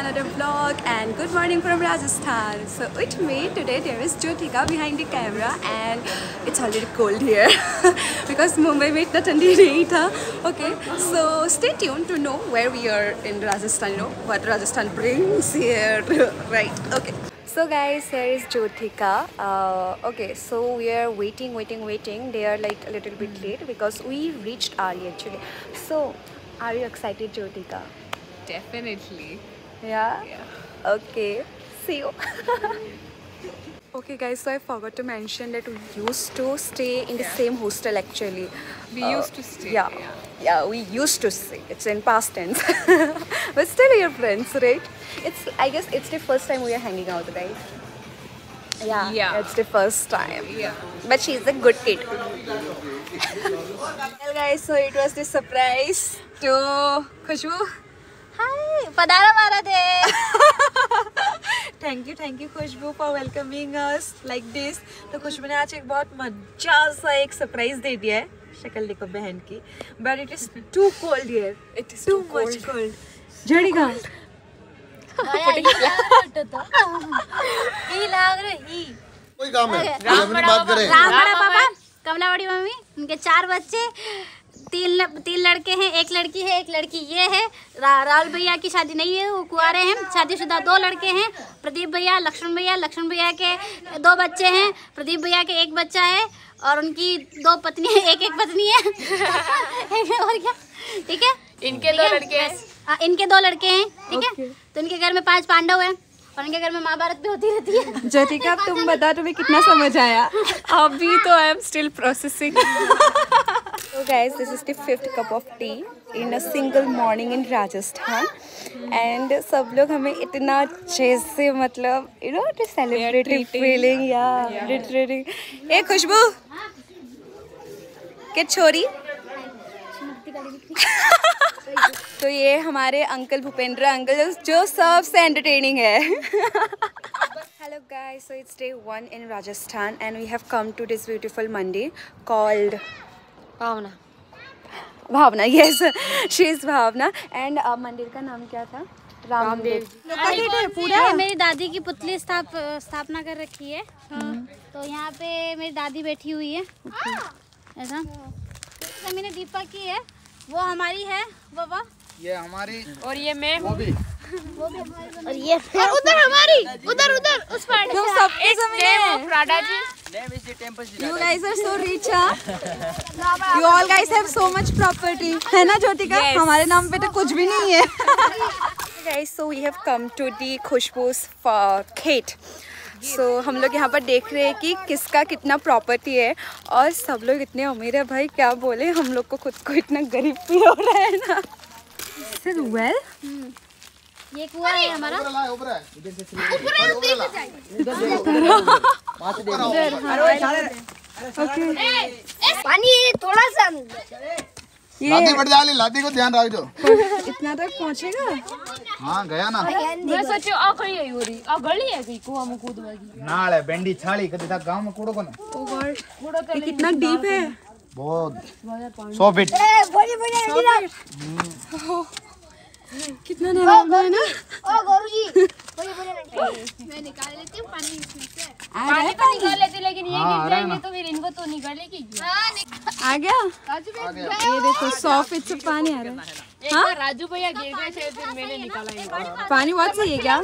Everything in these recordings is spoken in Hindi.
another vlog and good morning from Rajasthan. So with me today there is Jyotika behind the camera and it's already cold here because Mumbai में इतना ठंडी नहीं था. Okay, so stay tuned to know where we are in Rajasthan, you know what Rajasthan brings here. Right, okay. So guys, here is Jyotika. Okay, so we are waiting. They are like a little bit late because we reached early actually. So, are you excited, Jyotika? Definitely. Yeah? Okay, see you. Okay guys, so I forgot to mention that we used to stay in the same hostel actually. We used to stay. Yeah, we used to stay. It's in past tense. But still we are friends, right? I guess it's the first time we are hanging out, right? Yeah. It's the first time. Yeah. But she's a good kid. Well guys, so it was the surprise to Khushbu. Hi, Padara Marathe. Thank you Khushbu for welcoming us like this. तो खुशबू ने आज एक बहुत मजा सा एक सरप्राइज दे दिया है. शक्ल देखो बहन की. But it is too cold here. It is too much cold. जड़ेगा. कोई काम है. बात करें. राम पापा, कमला बड़ी मम्मी, उनके 4 बच्चे, 3 लड़के हैं, 1 लड़की है, 1 लड़की ये है. राहुल भैया की शादी नहीं है, वो कुंवारे हैं. शादीशुदा 2 लड़के हैं, प्रदीप भैया, लक्ष्मण भैया के 2 बच्चे हैं, प्रदीप भैया के 1 बच्चा है और उनकी 2 पत्नी है, एक पत्नी है. और क्या, ठीक है. इनके 2 लड़के हैं. इनके 2 लड़के हैं, ठीक है. तो इनके घर में 5 पांडव हैं और इनके घर में महाभारत भी होती रहती है. ज्योतिका, तुम बता, तुम्हें कितना समझ आया? अभी तो I am still processing. So guys, this is the 5th cup of tea in a single morning in Rajasthan, and सब लोग हमें इतना अच्छे से मतलब you know the celebratory feeling, literally. ए खुशबू, क्या छोरी? तो ये हमारे अंकल भूपेंद्र अंकल जो सबसे एंटरटेनिंग है. Hello guys, so it's day 1 in Rajasthan and we have come to this beautiful Mandi called Bhavna. Yes, she is Bhavna. And मंदिर का नाम क्या था? रामदेव. पूरा मेरी दादी की पुतली स्थापना कर रखी है. तो यहाँ पे मेरी दादी बैठी हुई है ऐसा. जमीन दीपा की है, वो हमारी है बाबा, ये हमारी, और ये मैं, वो भी और ये और उधर हमारी, उधर उस पार तुम सबकी जमीन है. Prada ji. You guys are so rich, huh? You all guys have so much property, है ना ज्योतिका? हमारे नाम पे तो कुछ भी नहीं है. Guys, so we have come to the खुशबू's खेत. So हम लोग यहाँ पर देख रहे हैं कि किसका कितना प्रॉपर्टी है और सब लोग इतने अमीर है भाई, क्या बोले. हम लोग को खुद को इतना गरीब फील हो रहा है ना. Well, ये कुआं है हमारा. पानी थोड़ा सा लादी बढ़ जाली, लादी को ध्यान रख जो. इतना तक पहुँचेगा. हाँ गया ना. मैं सोचो अगली है योरी, अगली है कोई कुआं में कूदवागी. नाले बेंडी छाली कभी तक गांव में कूड़ो को ना. Oh God, ये कितना डीप है. बहुत 100 फीट. कितना नरम है ना. ओ गुरुजी, मैं निकाल लेती हूँ पानी इसमें से. पानी तो निकाल लेती, लेकिन ये गिर जाएंगे तो फिर इनको तो निकालेगी. आ गया. ये देखो 100 फीट से पानी आ रहा है. एक बार राजू भैया गिर गए थे, फिर मैंने निकाला इनको. पानी बहुत सही है क्या?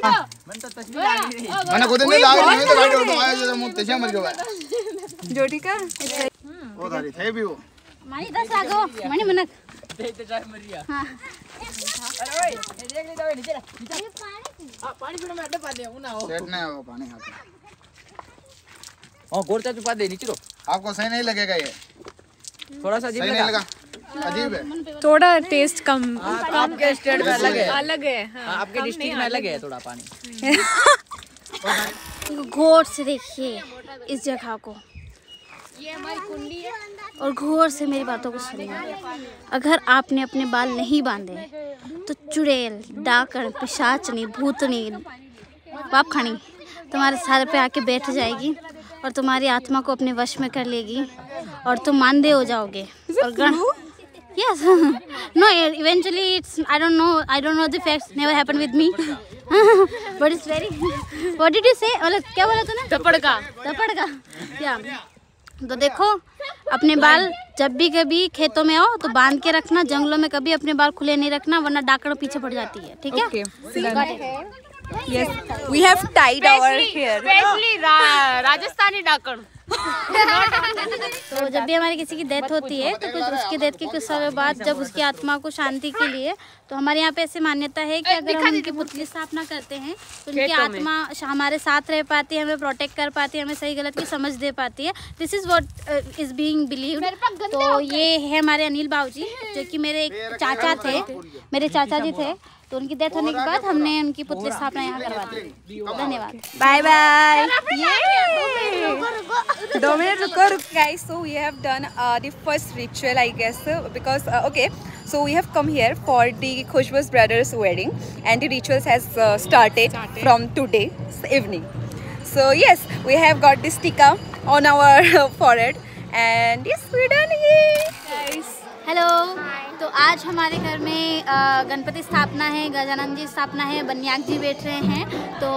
मैंने खुद नहीं लाग नहीं तो गाड़ी उठो आया जो मुंह तेजा मर गया. ज्योतिका वो धारी थे भी वो. मानी 10 लागो, मानी मनक. देते टाइम मर गया. अरे ओए, देख ले दो नीचे. पानी पीने में अड्डा पा दे उना हो. सेट नहीं होगा पानी हाथ. हां गोरचा चुपा दे नीचे रो. आपको सही नहीं लगेगा ये. थोड़ा सा अजीब लगा. अजीब है. थोड़ा टेस्ट कम. आपके स्टेट में अलग है. अलग है. आपके डिस्ट्रिक्ट में अलग है थोड़ा पानी. गौर से देखिए इस जगह को. ये हमारी कुंडी है और गौर से मेरी बातों को सुनिए. अगर आपने अपने बाल नहीं बांधे तो चुड़ैल, डाकण, पिशाचनी, भूतनी, पाप खानी तुम्हारे सर पे आके बैठ जाएगी और तुम्हारी आत्मा को अपने वश में कर लेगी और तुम मानदे हो जाओगे. और yes. No, eventually it's I don't know the facts, never happened with me. But it's very. What did you say? मतलब क्या बोला तूने? थप्पड़ का क्या? तो देखो अपने बाल जब भी कभी खेतों में आओ तो बांध के रखना, जंगलों में कभी अपने बाल खुले नहीं रखना वरना डाकड़ पीछे पड़ जाती है, ठीक है? Yes, we have tied our hair. Especially Rajasthani डाकड़। तो जब भी हमारी किसी की डेथ होती है तो कुछ उसकी डेथ के कुछ समय बाद जब उसकी आत्मा को शांति के लिए, तो हमारे यहाँ पे ऐसी मान्यता है कि अगर हम उनकी पुतली स्थापना करते हैं तो उनकी आत्मा हमारे साथ रह पाती है, हमें प्रोटेक्ट कर पाती है, हमें सही गलत की समझ दे पाती है। This is what is being believed. तो ये है हमारे अनिल बाबूजी जो कि मेरे एक चाचा थे, मेरे चाचा जी थे। तो उनकी डेथ होने के बाद हमने उनकी पुतली स्थापना यहाँ करवा दी। धन्यवाद। Bye bye. दो मिनट रुको guys. So we have done the first ritual, I guess, because okay. So we have come here for the Khushbu's brothers' wedding, and the rituals has started from today's evening. So yes, we have got this tika on our forehead, and yes, we're done here, guys. Hello. तो आज हमारे घर में गणपति स्थापना है, गजानन जी स्थापना है, बनियाक जी बैठ रहे हैं। तो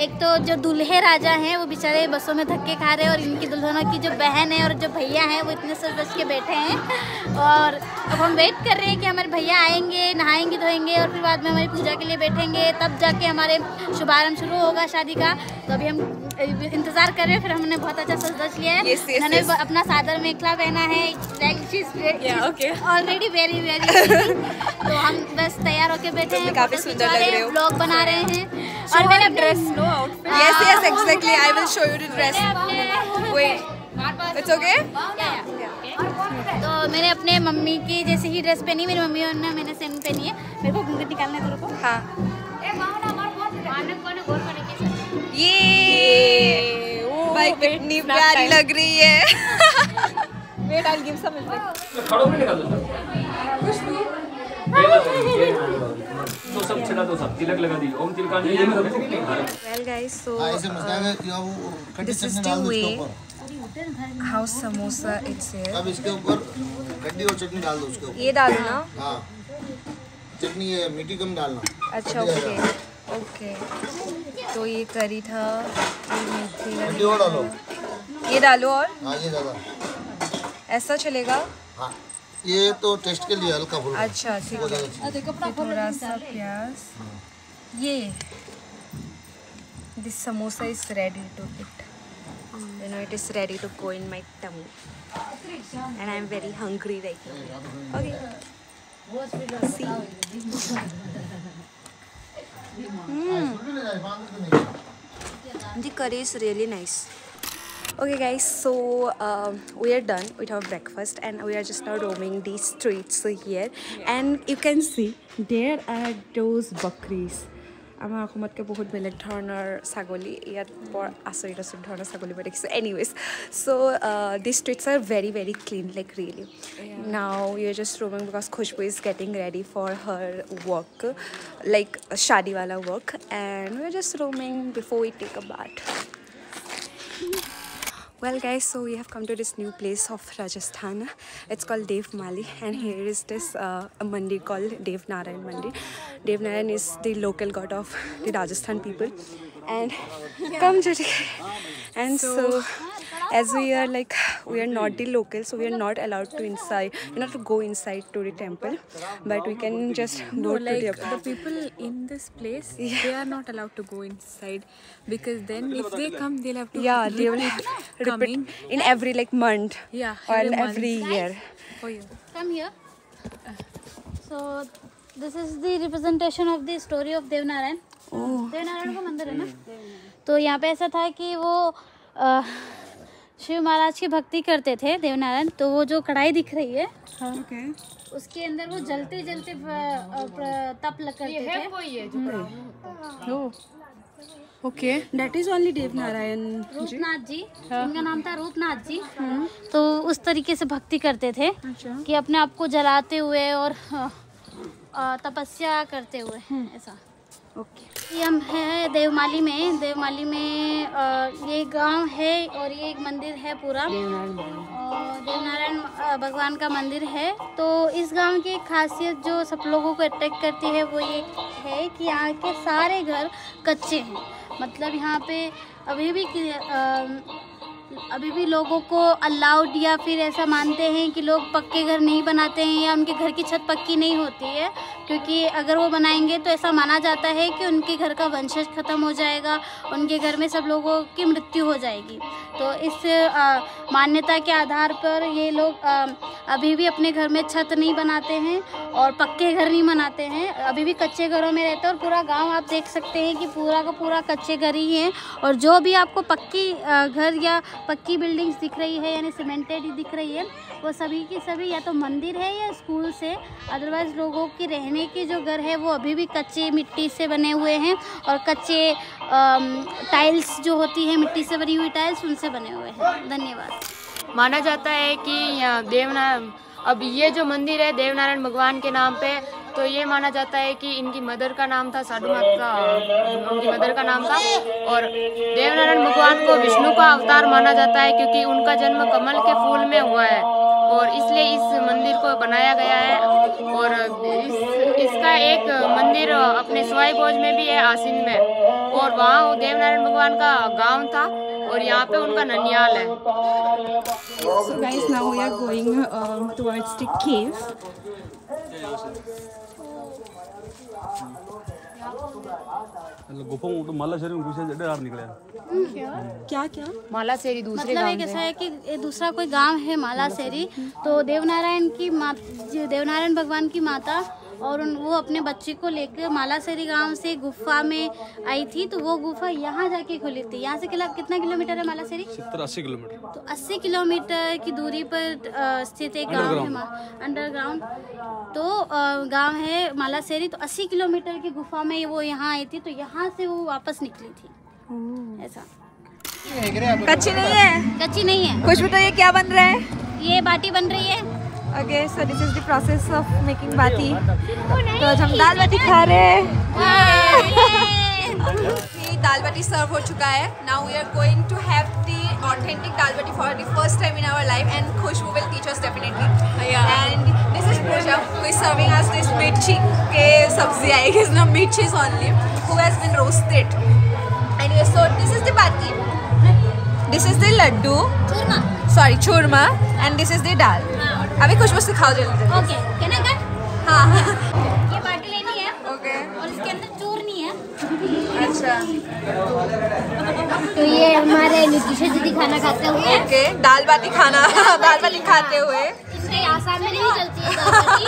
एक तो जो दूल्हे राजा हैं वो बेचारे बसों में धक्के खा रहे हैं और इनकी दुल्हनों की जो बहन है और जो भैया हैं वो इतने सज धज के बैठे हैं। और अब हम वेट कर रहे हैं कि हमारे भैया आएंगे, नहाएंगे धोएंगे और फिर बाद में हमारी पूजा के लिए बैठेंगे, तब जाके हमारे शुभारंभ शुरू होगा शादी का। तो अभी हम इंतज़ार कर रहे हैं। फिर हमने बहुत अच्छा सज धज लिया है। मैंने अपना सादर मेखला पहना है, ऑलरेडी वेरी तो हम बस तैयार होके बैठे हैं, काफी सुंदर लग रहे हो, व्लॉग बना रहे हैं। और मेरा dress Yes, exactly. I will show you the dress. Wait, it's okay? तो मैंने अपने मम्मी की जैसी ही ड्रेस पहनी, मेरी मम्मी और मैंने सेम पहनी है। मेरे को घूंघट निकालना है तेरे को। हाँ। ये भाई कितनी प्यारी लग रही है। Wait, I'll give some effect. तो सब चला तो सब तिलक लगा दी। ओम तिलकानी। Well guys, so this is the way how samosa it's here. अब इसके ऊपर गड्डी और चटनी डाल दो उसके ऊपर। ये डालो ना? हाँ, चटनी है, मीठी कम डालना। अच्छा, ओके। तो ये करी था, ये मेथी गड्डी और डालो। ये डालो और? हाँ, ये डालो। ऐसा चलेगा? हाँ, ये तो टेस्ट के लिए हल्का फुल्का। अच्छा, ठीक है। थोड़ा सा प्याज। ये this samosa is ready to eat. You know, it is ready to go in my tummy, and I am very hungry right now. Okay. See. The curry is really nice. Okay guys, so we are done with our breakfast and we are just now roaming these streets here, and you can see there are those bakris. আমাৰ অসমতকৈ বহুত বেলেগ ধৰণৰ ছাগলী, ইয়াত বৰ আচৰিত ধৰণৰ ছাগলী মই দেখিছোঁ। Anyways, so' the streets are very very clean, like really. Now you are just roaming because Khushbu is getting ready for her work, like shadiwala work, and we are just roaming before we take a bath. Well guys, so we have come to this new place of Rajasthan. It's called Dev Mali, and here is this a mandir called Dev Narayan Mandir. Dev Narayan is the local god of the Rajasthan people. And come Jyoti. And so as we are not the locals, so we are not allowed to go inside to the temple, but we can just go to the people in this place. They are not allowed to go inside because then if they come, they'll have to they will repeat in every month or every year. Come here. So this is the representation of the story of Dev Narayan. देव नारायण का मंदिर है ना। तो यहाँ पे ऐसा था कि वो शिव महाराज की भक्ति करते थे देव नारायण। तो वो जो कढ़ाई दिख रही है उसके अंदर वो जलते जलते तप करते थे। ओके, दैट इज ओनली देव नारायण रूपनाथ जी, उनका नाम था रूपनाथ जी। तो उस तरीके से भक्ति करते थे कि अपने आप को जलाते हुए और तपस्या करते हुए ऐसा। ओके, ये हम है देवमाली में। देवमाली में ये गांव है और ये एक मंदिर है पूरा, देवनारायण भगवान का मंदिर है। तो इस गांव की एक खासियत जो सब लोगों को अट्रैक्ट करती है वो ये है कि यहाँ के सारे घर कच्चे हैं। मतलब यहाँ पे अभी भी लोगों को अलाउड या फिर ऐसा मानते हैं कि लोग पक्के घर नहीं बनाते हैं या उनके घर की छत पक्की नहीं होती है, क्योंकि अगर वो बनाएंगे तो ऐसा माना जाता है कि उनके घर का वंशज ख़त्म हो जाएगा, उनके घर में सब लोगों की मृत्यु हो जाएगी। तो इस मान्यता के आधार पर ये लोग अभी भी अपने घर में छत नहीं बनाते हैं और पक्के घर नहीं बनाते हैं, अभी भी कच्चे घरों में रहते हैं। और पूरा गांव आप देख सकते हैं कि पूरा का पूरा कच्चे घर ही है। और जो भी आपको पक्की घर या पक्की बिल्डिंग्स दिख रही है यानी सीमेंटेड दिख रही है, वो सभी की सभी या तो मंदिर है या स्कूल से। अदरवाइज़ लोगों के रहने के जो घर है वो अभी भी कच्चे मिट्टी से बने हुए हैं और कच्चे टाइल्स जो होती है मिट्टी से बनी हुई टाइल्स, उनसे बने हुए हैं। धन्यवाद। माना जाता है कि देवनारायण, अब ये जो मंदिर है देवनारायण भगवान के नाम पे, तो ये माना जाता है कि इनकी मदर का नाम था साधु माता, उनकी मदर का नाम था। और देवनारायण भगवान को विष्णु का अवतार माना जाता है क्योंकि उनका जन्म कमल के फूल में हुआ है और इसलिए इस मंदिर को बनाया गया है। और इसका एक मंदिर अपने सवाई भोज में भी है, आसीन में, और वहाँ देवनारायण भगवान का गांव था और यहाँ पे उनका ननियाल है। So guys, now we are going towards the cave. क्या क्या मालासेरी दूसरे मतलब एक ऐसा है कि दूसरा कोई गांव है मालासेरी, तो देवनारायण भगवान की माता और वो अपने बच्चे को लेकर मालासेरी गांव से गुफा में आई थी। तो वो गुफा यहाँ जाके खुली थी। यहाँ से कितना किलोमीटर है मालासेरी? 70-80 किलोमीटर। तो 80 किलोमीटर की दूरी पर स्थित एक गांव है अंडरग्राउंड। तो गांव है मालासेरी। तो 80 किलोमीटर की गुफा में वो यहाँ आई थी, तो यहाँ से वो वापस निकली थी। ऐसा कच्ची नहीं है? कच्ची नहीं है। कुछ बताइए क्या बन रहा है? ये बाटी बन रही है। Okay, so this is the process of making bati. तो आज हम दाल बाटी खा रहे हैं। दाल बाटी सर्व हो चुका है। Now we are going to have the authentic dal baati for the first time in our life, and Khushbu will teach us definitely. And this is Pooja, who is serving us this mirchi ke sabzi. I guess no mirchi only, who has been roasted. Anyway, so this is the bati. This is the laddu. Churma. Sorry, churma. And this is the dal. अभी खुशबू सिखाओ जल्दी। ओके, कहना कर? हाँ। ये बाटी लेनी है। ओके। और इसके अंदर चूरनी है। अच्छा। तो ये हमारे नीतीश दीदी खाना खाते हुए। ओके, दाल बाटी खाते हुए। इसके आसाम में नहीं चलती है दाल बाटी।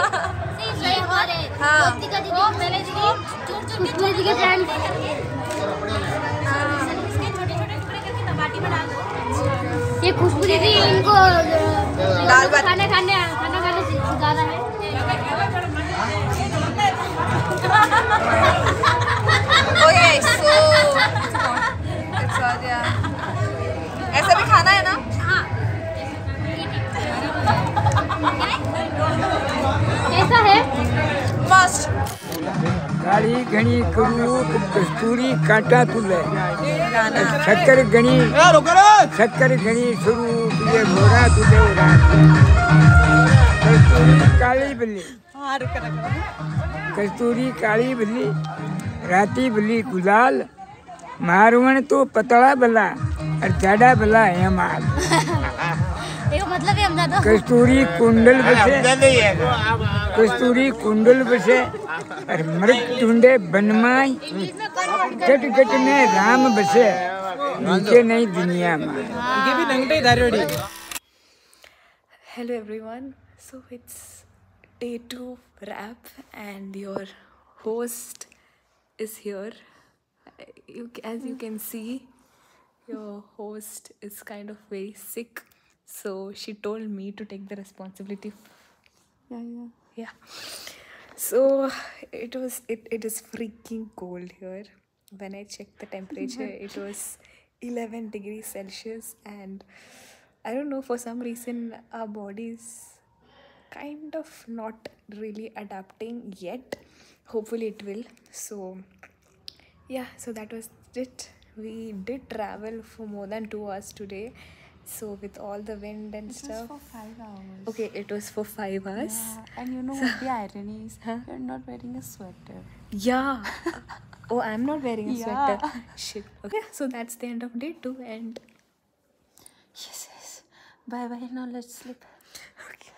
ये हमारे दोस्ती का दीदी, मेरे दीदी, चूर के फ्रेंड। इसके छोटे-छोटे टुकड़े करके बाटी में डाल दो। ये खुशबू दीदी इनको दाल बाटी खाना खाने सिखा रहा है। ओके, सो इट्स ऑल या ऐसा भी खाना है ना? हाँ। कैसा है? मस्त। काली घनी करू कस्तूरी काटा तुले शक्कर घनी स्वरूप ये घोड़ा तुले कस्तूरी काली बिल्ली राती बिल्ली गुलाल मारवण तो पतला बला और जाडा बला है माल। मतलब है हमने तो कस्तूरी कुंडल बसे और मृग ढूंढे बनमाई गट गट में राम बसे नीचे नहीं दुनिया में। Hello everyone, so it's day 2 wrap and your host is here. As you can see, your host is kind of very sick, so she told me to take the responsibility. Yeah. So it is freaking cold here. When I checked the temperature, it was 11 degrees Celsius, and I don't know, for some reason our bodies kind of not really adapting yet. Hopefully it will. So yeah, so that was it. We did travel for more than 2 hours today, So with all the wind and It was stuff. for 5 hours. Okay, it was for 5 hours. Yeah, and you know what the irony is? You're not wearing a sweater. Yeah. Oh, I'm not wearing a Yeah. sweater. Shit. Okay, so that's the end of day 2 and Yes, yes. Bye bye. Now let's sleep. okay.